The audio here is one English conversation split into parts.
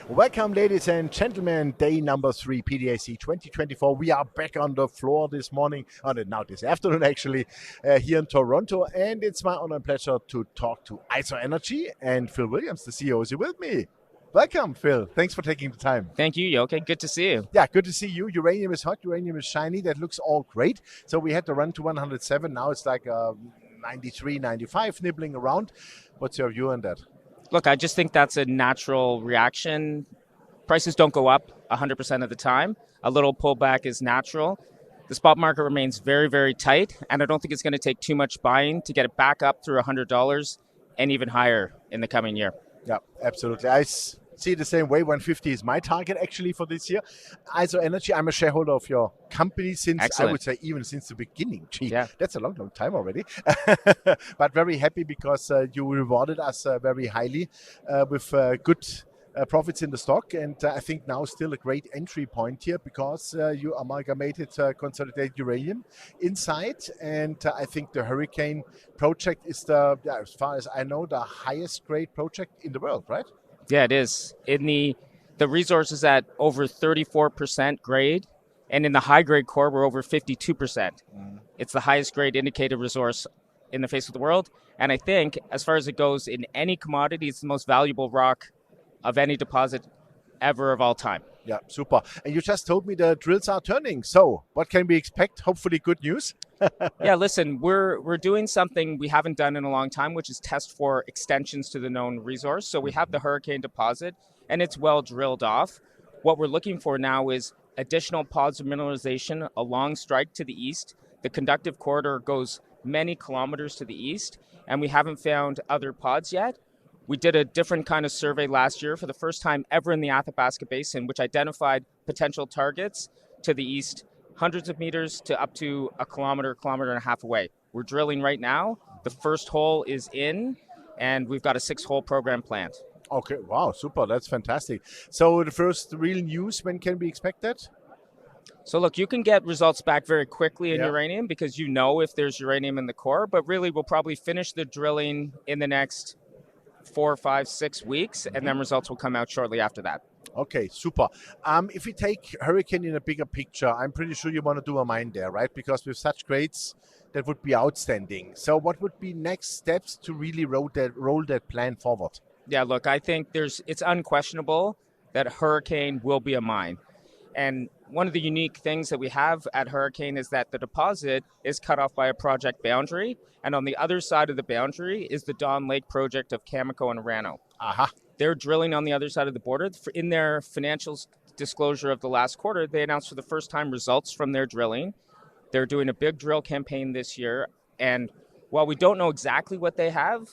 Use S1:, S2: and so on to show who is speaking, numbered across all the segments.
S1: Welcome, ladies and gentlemen. Day number 3, PDAC 2024. We are back on the floor this morning, now this afternoon actually, here in Toronto. And it's my honor and pleasure to talk to IsoEnergy, and Phil Williams, the CEO, is here with me. Welcome, Phil. Thanks for taking the time.
S2: Thank you, Joke. Good to see you.
S1: Yeah, good to see you. Uranium is hot. Uranium is shiny. That looks all great. So we had to run to 107. Now it's like 93, 95, nibbling around. What's your view on that?
S2: Look, I just think that's a natural reaction. Prices don't go up 100% of the time. A little pullback is natural. The spot market remains very, very tight, and I don't think it's going to take too much buying to get it back up through $100 and even higher in the coming year.
S1: Yeah, absolutely. I see it the same way. 150 is my target actually for this year. IsoEnergy, I'm a shareholder of your company since,
S2: Excellent.
S1: I would say, even since the beginning. Gee,
S2: Yeah.
S1: That's a long, long time already. But very happy because you rewarded us very highly with good profits in the stock. And I think now still a great entry point here because you amalgamated Consolidated Uranium inside. And I think the Hurricane project is as far as I know, the highest grade project in the world, right?
S2: Yeah, it is. In the resource is at over 34% grade, and in the high grade core, we're over 52%. It's the highest grade indicated resource in the face of the world. And I think, as far as it goes in any commodity, it's the most valuable rock of any deposit ever of all time.
S1: Yeah, super. And you just told me the drills are turning. So what can we expect? Hopefully good news.
S2: Yeah, listen, we're doing something we haven't done in a long time, which is test for extensions to the known resource. So we have the Hurricane deposit, and it's well drilled off. What we're looking for now is additional pods of mineralization along strike to the east. The conductive corridor goes many kilometers to the east, and we haven't found other pods yet. We did a different kind of survey last year for the first time ever in the Athabasca Basin, which identified potential targets to the east, hundreds of meters to up to a kilometer and a half away. We're drilling right now. The first hole is in, and we've got a 6-hole program planned.
S1: Okay, wow, super. That's fantastic. So the first real news, when can we expect that?
S2: So look, you can get results back very quickly in uranium because you know if there's uranium in the core, but really we'll probably finish the drilling in the next 4, 5, 6 weeks, and then results will come out shortly after that.
S1: Okay, super. If we take Hurricane in a bigger picture, I'm pretty sure you want to do a mine there, right? Because with such grades, that would be outstanding. So what would be next steps to really roll that plan forward?
S2: Yeah, look, I think it's unquestionable that Hurricane will be a mine. And one of the unique things that we have at Hurricane is that the deposit is cut off by a project boundary. And on the other side of the boundary is the Dawn Lake project of Cameco and Orano.
S1: Aha.
S2: They're drilling on the other side of the border. In their financial disclosure of the last quarter, they announced for the first time results from their drilling. They're doing a big drill campaign this year. And while we don't know exactly what they have,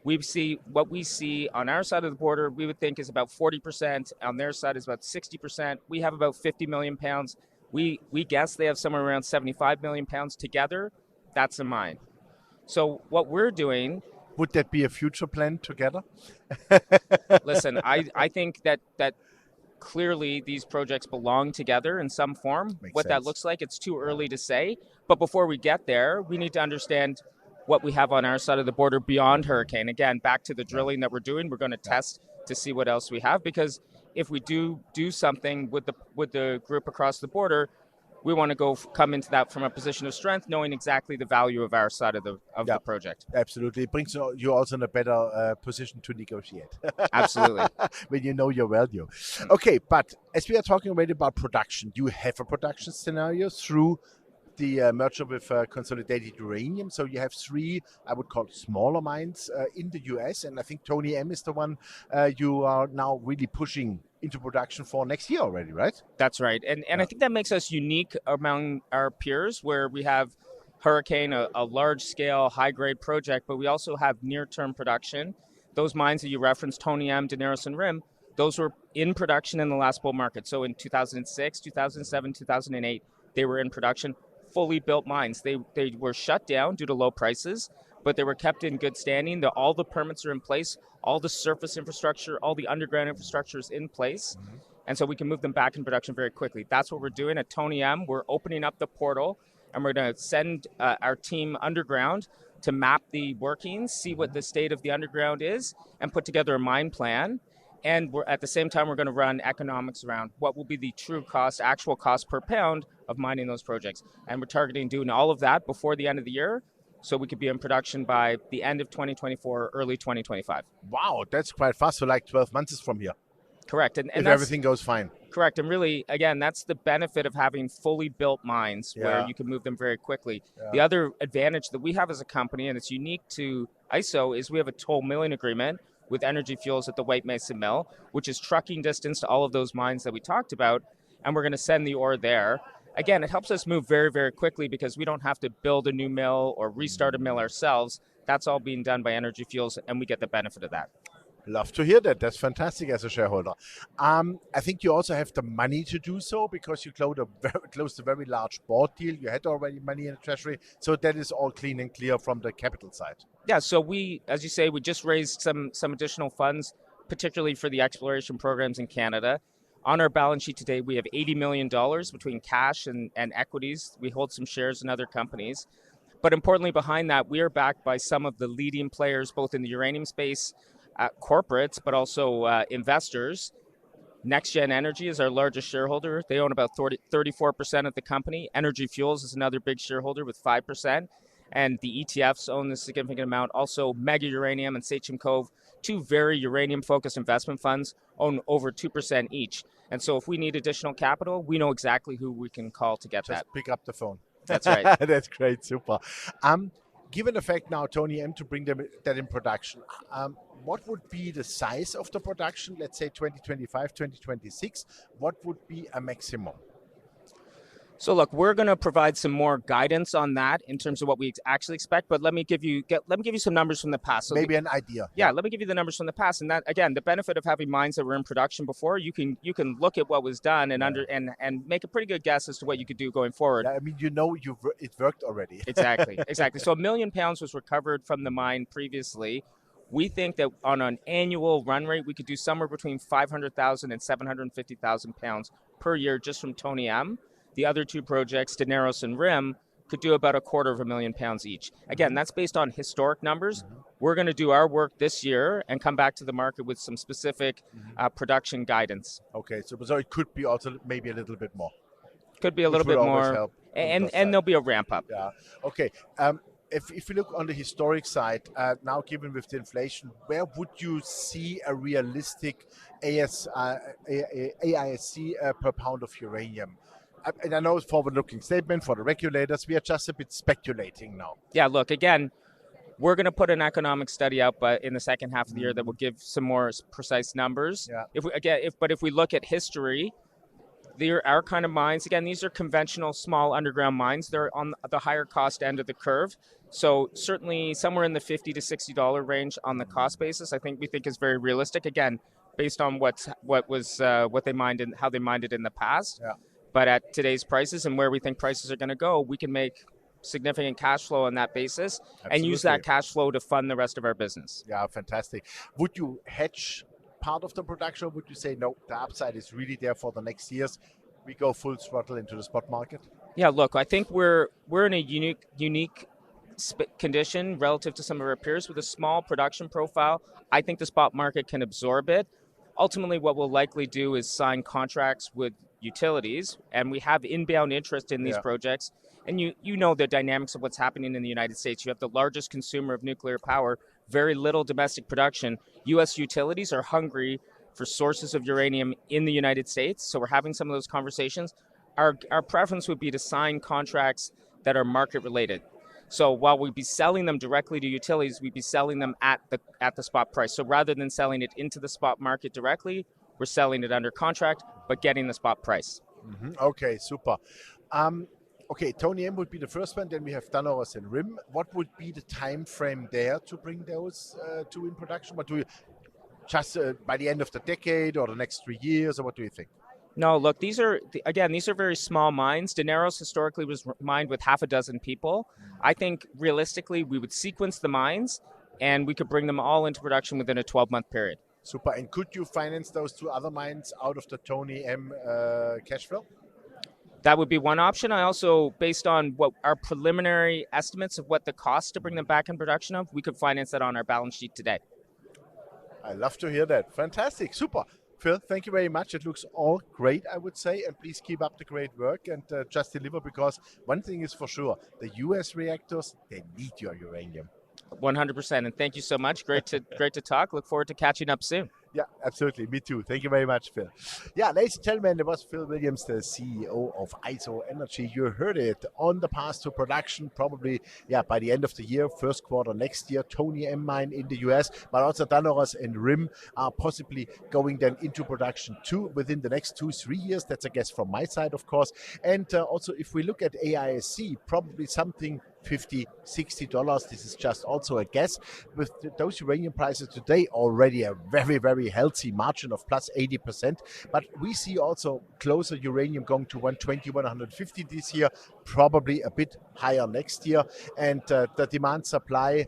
S2: what we see on our side of the border, we would think is about 40%. On their side is about 60%. We have about 50 million pounds. We guess they have somewhere around 75 million pounds together. That's a mine. So what we're doing...
S1: Would that be a future plan together?
S2: Listen, I think that clearly these projects belong together in some form.
S1: Makes
S2: what
S1: sense.
S2: That looks like, it's too early to say. But before we get there, we need to understand what we have on our side of the border beyond Hurricane. Again, back to the drilling that we're doing, we're going to test to see what else we have, because if we do something with the group across the border, we want to come into that from a position of strength, knowing exactly the value of our side of the project.
S1: Absolutely. It brings you also in a better position to negotiate.
S2: Absolutely.
S1: When you know your value. Okay, but as we are talking already about production, you have a production scenario through the merger with Consolidated Uranium. So you have 3, I would call smaller mines in the US. And I think Tony M is the one you are now really pushing into production for next year already, right?
S2: That's right. And I think that makes us unique among our peers, where we have Hurricane, a large-scale, high-grade project, but we also have near-term production. Those mines that you referenced, Tony M, Daneros and Rim, those were in production in the last bull market. So in 2006, 2007, 2008, they were in production. Fully built mines. They were shut down due to low prices, but they were kept in good standing. All the permits are in place, all the surface infrastructure, all the underground infrastructure is in place, and so we can move them back in production very quickly. That's what we're doing at Tony M. We're opening up the portal, and we're going to send our team underground to map the workings, see what the state of the underground is, and put together a mine plan. And we're at the same time, we're going to run economics around what will be the true cost, actual cost per pound of mining those projects. And we're targeting doing all of that before the end of the year, so we could be in production by the end of 2024, early 2025.
S1: Wow, that's quite fast. So like 12 months is from here.
S2: Correct. And
S1: if everything goes fine.
S2: Correct. And really, again, that's the benefit of having fully built mines where you can move them very quickly. Yeah. The other advantage that we have as a company, and it's unique to ISO, is we have a toll milling agreement with Energy Fuels at the White Mesa Mill, which is trucking distance to all of those mines that we talked about, and we're going to send the ore there. Again, it helps us move very, very quickly because we don't have to build a new mill or restart a mill ourselves. That's all being done by Energy Fuels, and we get the benefit of that.
S1: Love to hear that. That's fantastic as a shareholder. I think you also have the money to do so because you closed a very large board deal. You had already money in the treasury. So that is all clean and clear from the capital side. Yeah,
S2: so we, as you say, we just raised some additional funds, particularly for the exploration programs in Canada. On our balance sheet today, we have $80 million between cash and equities. We hold some shares in other companies. But importantly, behind that, we are backed by some of the leading players, both in the uranium space, corporates, but also investors. NextGen Energy is our largest shareholder. They own about 34% of the company. Energy Fuels is another big shareholder with 5%. And the ETFs own a significant amount. Also, Mega Uranium and Sachem Cove, two very uranium-focused investment funds, own over 2% each. And so if we need additional capital, we know exactly who we can call to get that.
S1: Just pick up the phone.
S2: That's right.
S1: That's great. Super. Given the fact now, Tony M, to bring that in production, what would be the size of the production, let's say 2025, 2026? What would be a maximum?
S2: So look, we're going to provide some more guidance on that in terms of what we actually expect. But let me give you some numbers from the past. So
S1: maybe an idea.
S2: Yeah, let me give you the numbers from the past. And that, again, the benefit of having mines that were in production before, you can look at what was done and make a pretty good guess as to what you could do going forward.
S1: Yeah, I mean, it worked already.
S2: Exactly. So 1 million pounds was recovered from the mine previously. We think that on an annual run rate, we could do somewhere between 500,000 and 750,000 pounds per year just from Tony M. The other two projects, Daneros and Rim, could do about 250,000 pounds each. Again, that's based on historic numbers. We're going to do our work this year and come back to the market with some specific production guidance.
S1: Okay, so it could be also maybe a little bit more.
S2: Could be a little bit more, and there'll be a ramp up.
S1: Yeah. Okay. If you look on the historic side, now given with the inflation, where would you see a realistic AISC per pound of uranium? And I know it's a forward-looking statement for the regulators. We are just a bit speculating now.
S2: Yeah, look, again, we're going to put an economic study out in the second half of the year that will give some more precise numbers. Yeah. If we look at history, our kind of mines, again, these are conventional small underground mines. They're on the higher cost end of the curve. So certainly somewhere in the $50 to $60 range on the cost basis, we think is very realistic. Again, based on what they mined and how they mined it in the past. Yeah. But at today's prices and where we think prices are going to go, we can make significant cash flow on that basis. Absolutely. And use that cash flow to fund the rest of our business.
S1: Yeah, fantastic. Would you hedge part of the production, or would you say, no, the upside is really there for the next years? We go full throttle into the spot market?
S2: Yeah, look, I think we're in a unique condition relative to some of our peers with a small production profile. I think the spot market can absorb it. Ultimately, what we'll likely do is sign contracts with utilities, and we have inbound interest in these projects. And you know the dynamics of what's happening in the United States. You have the largest consumer of nuclear power, very little domestic production. U.S. utilities are hungry for sources of uranium in the United States, so we're having some of those conversations. Our preference would be to sign contracts that are market related. So while we'd be selling them directly to utilities, we'd be selling them at the spot price. So rather than selling it into the spot market directly, we're selling it under contract, but getting the spot price.
S1: Okay, super. Okay, Tony M would be the first one. Then we have Daneros and Rim. What would be the time frame there to bring those two in production? What do you just by the end of the decade or the next 3 years, or what do you think?
S2: No, look, these are very small mines. Daneros historically was mined with half a dozen people. I think realistically we would sequence the mines and we could bring them all into production within a 12-month period.
S1: Super. And could you finance those two other mines out of the Tony M cash flow?
S2: That would be one option. I also, based on what our preliminary estimates of what the cost to bring them back in production of, we could finance that on our balance sheet today.
S1: I love to hear that. Fantastic. Super. Phil, thank you very much. It looks all great, I would say, and please keep up the great work and just deliver, because one thing is for sure, the US reactors, they need your uranium.
S2: 100%. And thank you so much. Great to talk. Look forward to catching up soon.
S1: Yeah, absolutely. Me too. Thank you very much, Phil. Yeah, ladies and gentlemen, there was Phil Williams, the CEO of IsoEnergy. You heard it on the path to production, probably by the end of the year, first quarter next year. Tony M mine in the US, but also Daneros and Rim are possibly going then into production too within the next 2-3 years. That's a guess from my side, of course. And also, if we look at AISC, probably something $50-$60. This is just also a guess. With those uranium prices today, already a very, very healthy margin of plus 80%. But we see also closer uranium going to 120, 150 this year, probably a bit higher next year. And the demand supply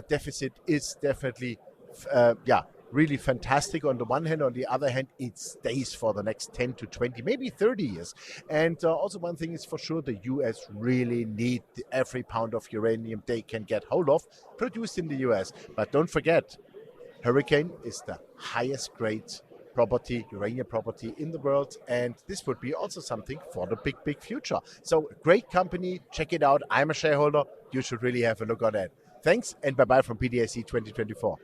S1: deficit is definitely, really fantastic on the one hand. On the other hand, it stays for the next 10 to 20, maybe 30 years. And also one thing is for sure, the US really need every pound of uranium they can get hold of produced in the US. But don't forget, Hurricane is the highest grade property, uranium property in the world, and this would be also something for the big, big future. So great company, check it out. I'm a shareholder. You should really have a look at that. Thanks, and bye-bye from PDAC 2024.